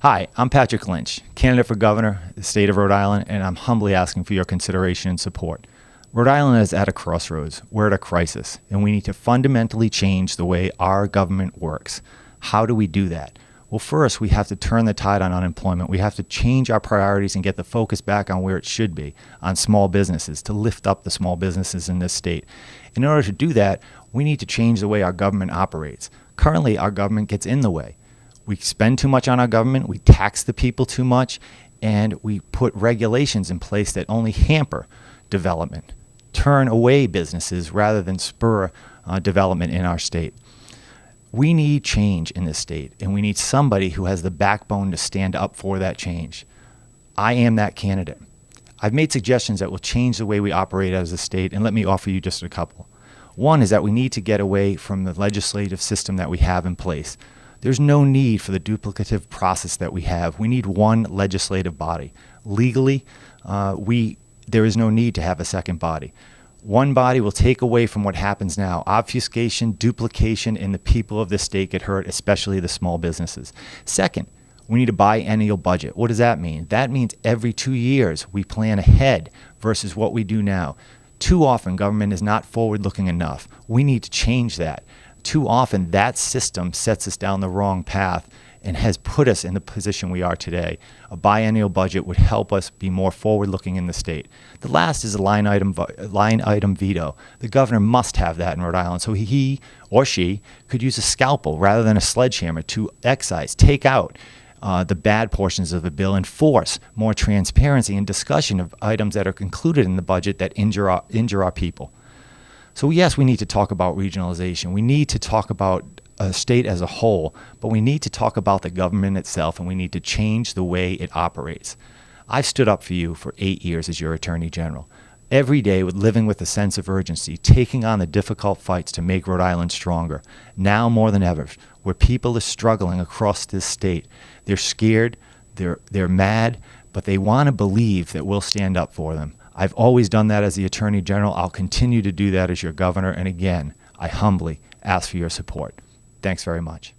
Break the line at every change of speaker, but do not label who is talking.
Hi, I'm Patrick Lynch, candidate for governor of the state of Rhode Island, and I'm humbly asking for your consideration and support. Rhode Island is at a crossroads. We're at a crisis, and we need to fundamentally change the way our government works. How do we do that? Well, first, we have to turn the tide on unemployment. We have to change our priorities and get the focus back on where it should be, on small businesses, to lift up the small businesses in this state. In order to do that, we need to change the way our government operates. Currently, our government gets in the way. We spend too much on our government, we tax the people too much, and we put regulations in place that only hamper development, turn away businesses rather than spur development in our state. We need change in this state, and we need somebody who has the backbone to stand up for that change. I am that candidate. I've made suggestions that will change the way we operate as a state, and let me offer you just a couple. One is that we need to get away from the legislative system that we have in place. There's no need for the duplicative process that we have. We need one legislative body. Legally, there is no need to have a second body. One body will take away from what happens now. Obfuscation, duplication, and the people of this state get hurt, especially the small businesses. Second, we need a biennial budget. What does that mean? That means every 2 years we plan ahead versus what we do now. Too often, government is not forward-looking enough. We need to change that. Too often, that system sets us down the wrong path and has put us in the position we are today. A biennial budget would help us be more forward-looking in the state. The last is a line item veto. The governor must have that in Rhode Island, so he or she could use a scalpel rather than a sledgehammer to excise, take out the bad portions of the bill, and force more transparency and discussion of items that are included in the budget that injure our people. So yes, we need to talk about regionalization. We need to talk about a state as a whole, but we need to talk about the government itself, and we need to change the way it operates. I've stood up for you for 8 years as your Attorney General. Every day living with a sense of urgency, taking on the difficult fights to make Rhode Island stronger. Now more than ever, where people are struggling across this state. They're scared, they're mad, but they want to believe that we'll stand up for them. I've always done that as the Attorney General. I'll continue to do that as your governor. And again, I humbly ask for your support. Thanks very much.